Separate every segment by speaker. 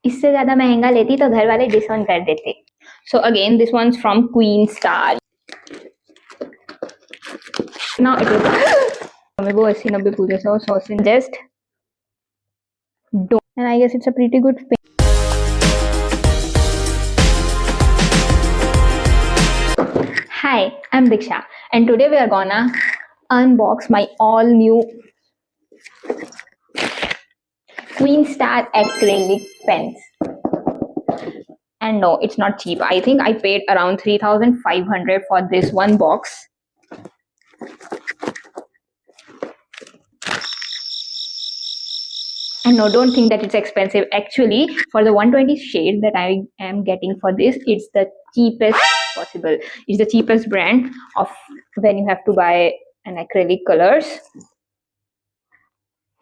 Speaker 1: इससे ज्यादा महंगा लेती तो घर वाले डिस्काउंट कर देते. So again, this one's from Queenstar. Now it was हमें वो 80-90 पूछे, so just don't. And I guess it's a pretty good paint. Hi, I'm Diksha, and today we are gonna unbox my all new Queenstar Acrylic Pens. And no, it's not cheap. I think I paid around 3,500 for this one box. And no, don't think that it's expensive. Actually, for the 120 shade that I am getting for this, it's the cheapest possible. It's the cheapest brand of when you have to buy an acrylic colors.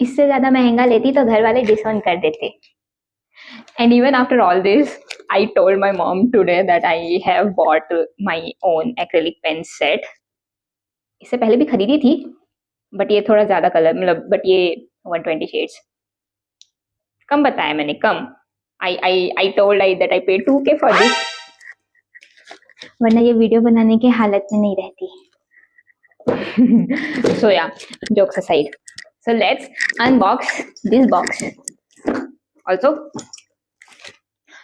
Speaker 1: इससे ज़्यादा महंगा लेती तो घर वाले discount कर देते. And even after all this, I told my mom today that I have bought my own acrylic pen set. इससे पहले भी खरीदी थी, but ये थोड़ा ज़्यादा कलर मतलब but ये 120 shades कम बताया मैंने, कम. I told that I paid 2K for this. वरना ये वीडियो बनाने की हालत में नहीं रहती. So yeah, jokes aside. So let's unbox this box. Also,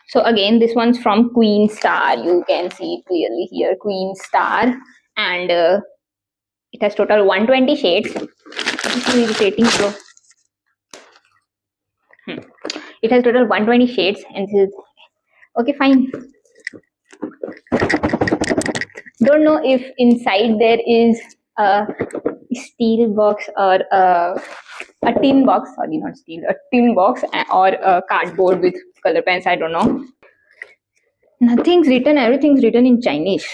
Speaker 1: so again, this one's from Queenstar. You can see it clearly here, Queenstar, and it has total 120 shades. This is irritating, bro. It has total 120 shades, and this is okay. Fine. Don't know if inside there is a steel box or a tin box. Sorry, not steel. A tin box or a cardboard with color pens. I don't know. Nothing's written. Everything's written in Chinese.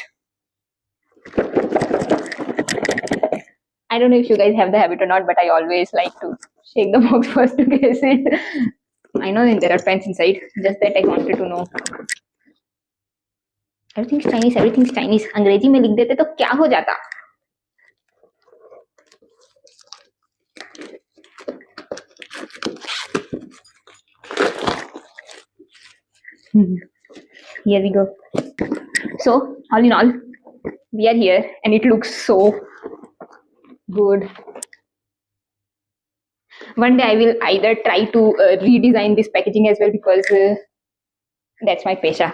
Speaker 1: I don't know if you guys have the habit or not, but I always like to shake the box first to guess it. I know that there are pens inside. Just that I wanted to know. Everything's Chinese. Everything's Chinese. अंग्रेजी में लिख देते तो क्या हो जाता? Here we go. So all in all, we are here, and it looks so good. One day I will either try to redesign this packaging as well, because that's my pesha.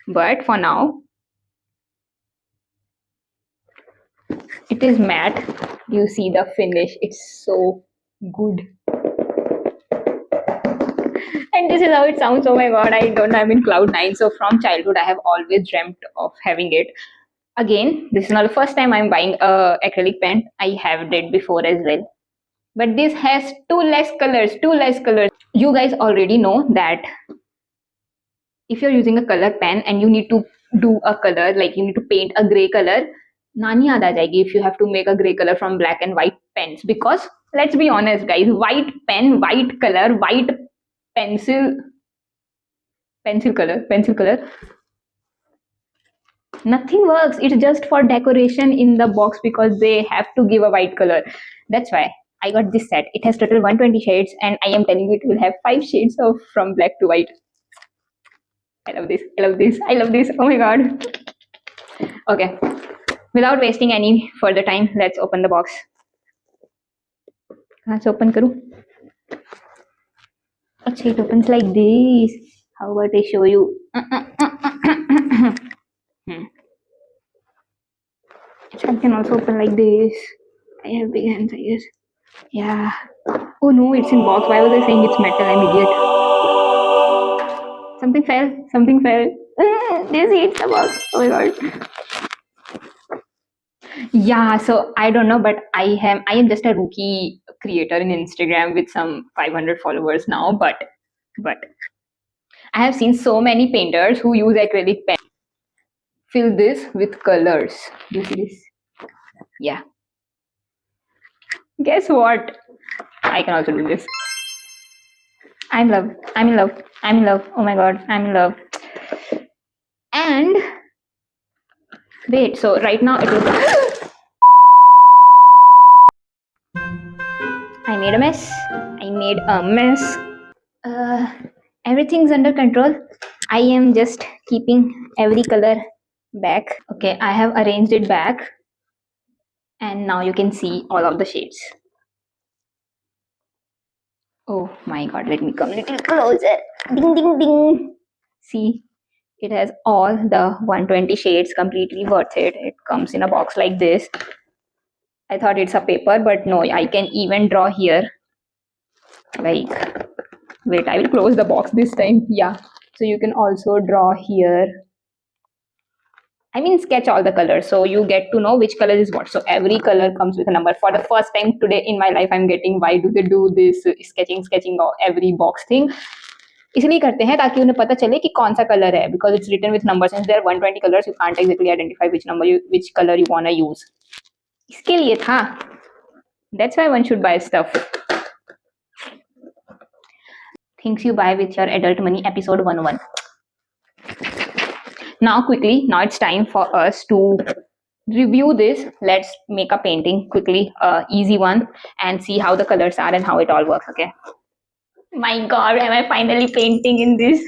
Speaker 1: But for now, it is matte. You see the finish, it's so good. And this is how it sounds. Oh my god, I don't know, I'm in cloud 9. So from childhood I have always dreamt of having it. Again, this is not the first time I'm buying a acrylic pen. I have did before as well, but this has two less colors. You guys already know that if you're using a color pen and you need to do a color, like you need to paint a gray color, नानी याद आ जाएगी if you have to make a gray color from black and white pens. Because let's be honest guys, white pen, white color, white pencil color, nothing works. It's just for decoration in the box because they have to give a white color. That's why I got this set. It has total 120 shades, and I am telling you it will have 5 shades of from black to white. I love this. Oh my god. Okay, without wasting any further time, let's open the box. Let's open karu. Okay, it opens like this. How about I show you? I can also open like this. I have big hands, I guess. Yeah. Oh no, it's in box. Why was I saying it's metal? I'm idiot. Something fell. This hits the box. Oh my god. Yeah, so I don't know, but I am just a rookie creator in Instagram with some 500 followers now, but I have seen so many painters who use acrylic pen fill this with colors. Do you see this? Yeah. Guess what? I can also do this. I'm in love. Oh my god, I'm in love. And wait, so right now it was I made a mess. Uh, Everything's under control. I am just keeping every color back. Okay, I have arranged it back, and now you can see all of the shades. Oh my god, let me come a little closer. Ding ding ding. See, it has all the 120 shades, completely worth it. It comes in a box like this. I thought it's a paper, but no, I can even draw here. Like, wait, I will close the box this time. Yeah, so you can also draw here. I mean, sketch all the colors, so you get to know which color is what. So every color comes with a number. For the first time today in my life, I'm getting why do they do this sketching of every box thing. इसलिए करते हैं ताकि उन्हें पता चले कि कौन सा कलर है, because it's written with numbers and there are 120 colors, you can't exactly identify which color you wanna use. इसके लिए था. That's why one should buy stuff. Things you buy with your adult money, episode 101. Now quickly, now it's time for us to review this. Let's make a painting quickly, easy one, and see how the colors are and how it all works. Okay. My god, am I finally painting in this?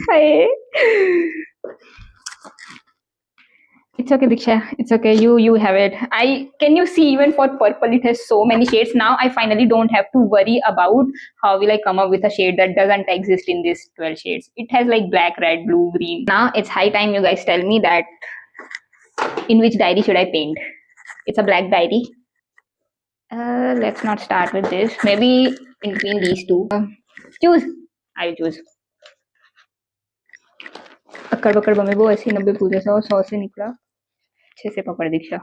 Speaker 1: It's okay, Diksha. It's okay. You have it. Can you see, even for purple it has so many shades. Now I finally don't have to worry about how will I come up with a shade that doesn't exist in these 12 shades. It has like black, red, blue, green. Now it's high time you guys tell me that in which diary should I paint. It's a black diary. Let's not start with this. Maybe in between these two. Choose. I will choose. अक्कड़ बक्कड़ Bombay वो ऐसी 90 पूजे 100 से निकला 6 से पकड़ दीक्षा.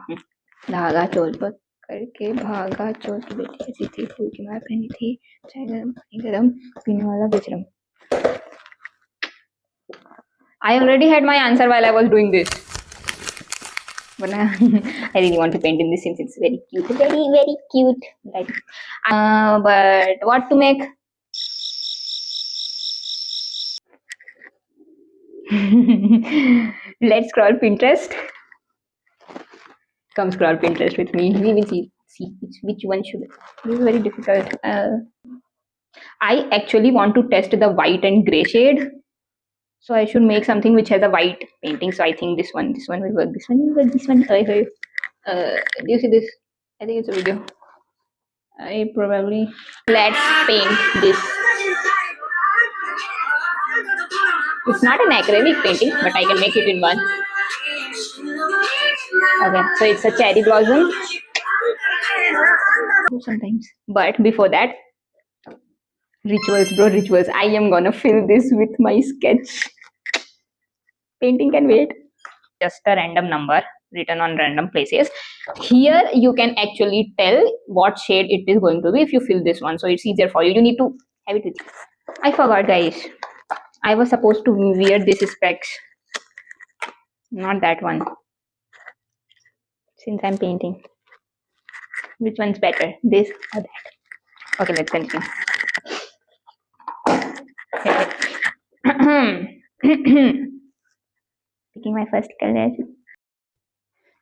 Speaker 1: धागा चोल पर करके भागा चोल की बेटी ऐसी थी, फूल की मार पहनी थी, चाय गरम पानी गरम, पीने वाला बेचरम. I already had my answer while I was doing this. But I really want to paint in this since it's very cute. Very, very cute. Like, but what to make? Let's scroll Pinterest. Come scroll Pinterest with me. We will see which one should. This is very difficult. I actually want to test the white and gray shade. So I should make something which has a white painting. So I think this one will work. This one will work. This one. Do you see this? I think it's a video. I probably. Let's paint this. It's not an acrylic painting, but I can make it in one. Okay, so it's a cherry blossom. Sometimes. But before that, rituals, bro, rituals. I am gonna fill this with my sketch. Painting can wait. Just a random number written on random places. Here you can actually tell what shade it is going to be if you fill this one. So it's easier for you. You need to have it with you. I forgot, guys. I was supposed to wear this specs. Not that one. Since I'm painting. Which one's better? This or that? Okay, let's continue. Picking my first color.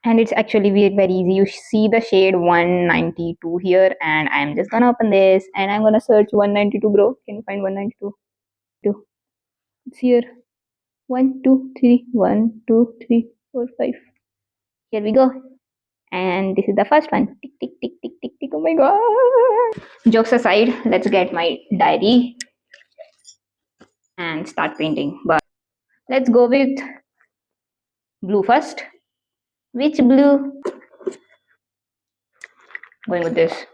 Speaker 1: And it's actually very easy. You see the shade 192 here, and I'm just gonna open this and I'm gonna search 192, bro. Can you find 192? It's here. 1 2 3 1 2 3 4 5. Here we go. And this is the first one. Tick tick tick tick tick tick. Oh my god. Jokes aside, let's get my diary and start painting. But let's go with blue first. Which blue? Going with this.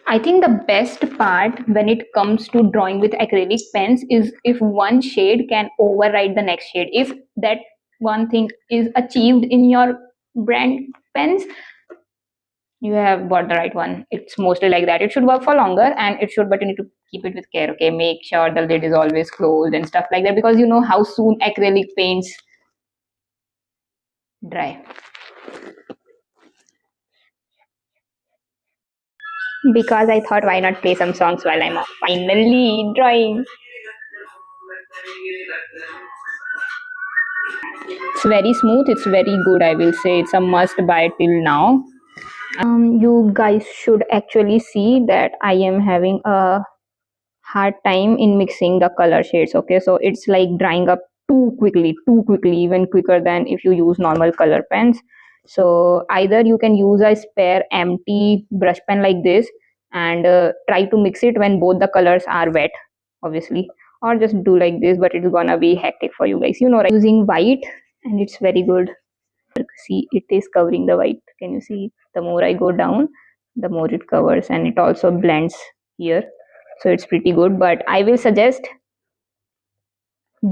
Speaker 1: I think the best part when it comes to drawing with acrylic pens is if one shade can override the next shade. If that one thing is achieved in your brand pens, you have bought the right one. It's mostly like that. It should work for longer, and it should, but you need to keep it with care. Okay, make sure the lid is always closed and stuff like that, because you know how soon acrylic paints dry. Because I thought, why not play some songs while I'm finally drawing. It's very smooth. It's very good. I will say it's a must buy till now. You guys should actually see that I am having a hard time in mixing the color shades. Okay, so it's like drying up too quickly, even quicker than if you use normal color pens. So either you can use a spare empty brush pen like this and try to mix it when both the colors are wet, obviously, or just do like this, but it's gonna be hectic for you guys, you know, right? Using white, and it's very good. See, it is covering the white. Can you see? The more I go down, the more it covers, and it also blends here, so it's pretty good. But I will suggest,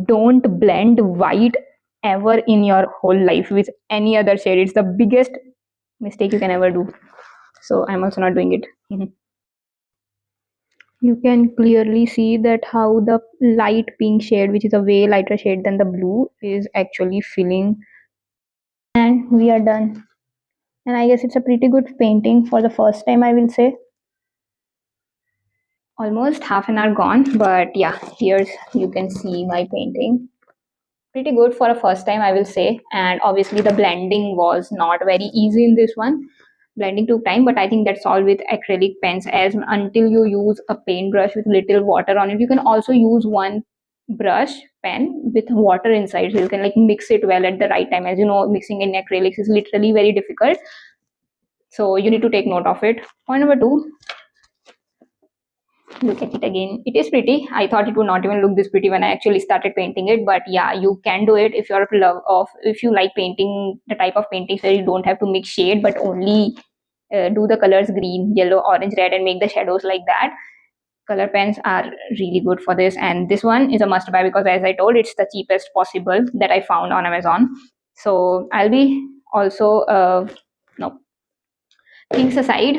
Speaker 1: don't blend white ever in your whole life with any other shade. It's the biggest mistake you can ever do, so I'm also not doing it. You can clearly see that how the light pink shade, which is a way lighter shade than the blue, is actually filling. And we are done, and I guess it's a pretty good painting for the first time, I will say. Almost half an hour gone, but yeah, here's, you can see my painting. Pretty good for a first time, I will say. And obviously the blending was not very easy in this one. Blending took time, but I think that's all with acrylic pens. As until you use a paintbrush with little water on it, you can also use one brush pen with water inside, so you can like mix it well at the right time. As you know, mixing in acrylics is literally very difficult, so you need to take note of it. Point number two, look at it again. It is pretty. I thought it would not even look this pretty when I actually started painting it, but yeah, you can do it if you're love of, if you like painting the type of paintings where you don't have to mix shade but only do the colors green, yellow, orange, red, and make the shadows like that. Color pens are really good for this, and this one is a must buy because, as I told, it's the cheapest possible that I found on Amazon. So I'll be also no, things aside,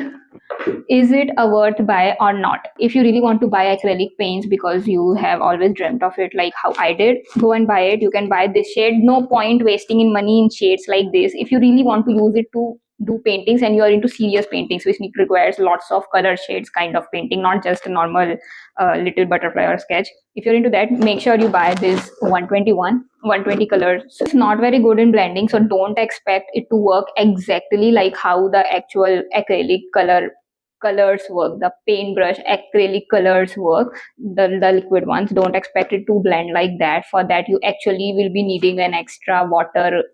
Speaker 1: is it a worth buy or not? If you really want to buy acrylic paints because you have always dreamt of it, like how I did, go and buy it. You can buy this shade. No point wasting in money in shades like this. If you really want to use it to do paintings and you are into serious paintings which requires lots of color shades kind of painting, not just a normal little butterfly or sketch, if you're into that, make sure you buy this 120 colors. So it's not very good in blending, so don't expect it to work exactly like how the actual acrylic colors work, the paintbrush acrylic colors work, the liquid ones. Don't expect it to blend like that. For that, you actually will be needing an extra water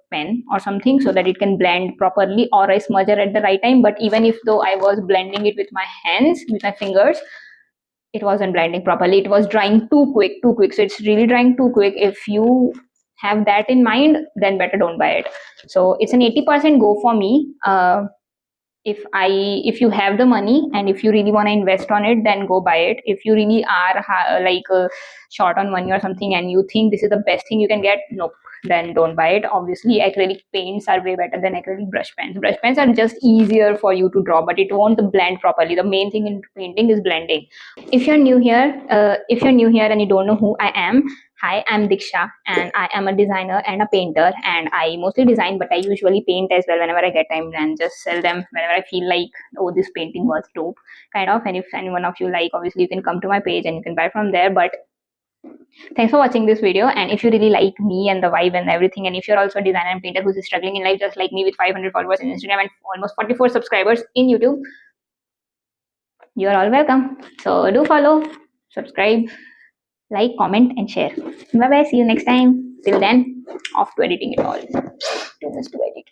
Speaker 1: pen or something so that it can blend properly, or a smudger at the right time. But even if though I was blending it with my hands, with my fingers, it wasn't blending properly. It was drying too quick. So it's really drying too quick. If you have that in mind, then better don't buy it. So it's an 80% go for me. If you have the money and if you really want to invest on it, then go buy it. If you really are short on money or something and you think this is the best thing you can get, nope, then don't buy it. Obviously acrylic paints are way better than acrylic brush pens are just easier for you to draw, but it won't blend properly. The main thing in painting is blending. If you're new here and you don't know who I am, hi, I'm Diksha, and I am a designer and a painter. And I mostly design, but I usually paint as well whenever I get time, and just sell them whenever I feel like, oh, this painting was dope, kind of. And if any one of you like, obviously you can come to my page and you can buy from there. But thanks for watching this video. And if you really like me and the vibe and everything, and if you're also a designer and painter who's struggling in life just like me, with 500 followers in Instagram and almost 44 subscribers in YouTube, you're all welcome. So do follow, subscribe, like, comment, and share. Bye bye. See you next time. Till then, off to editing it all. Too much to edit.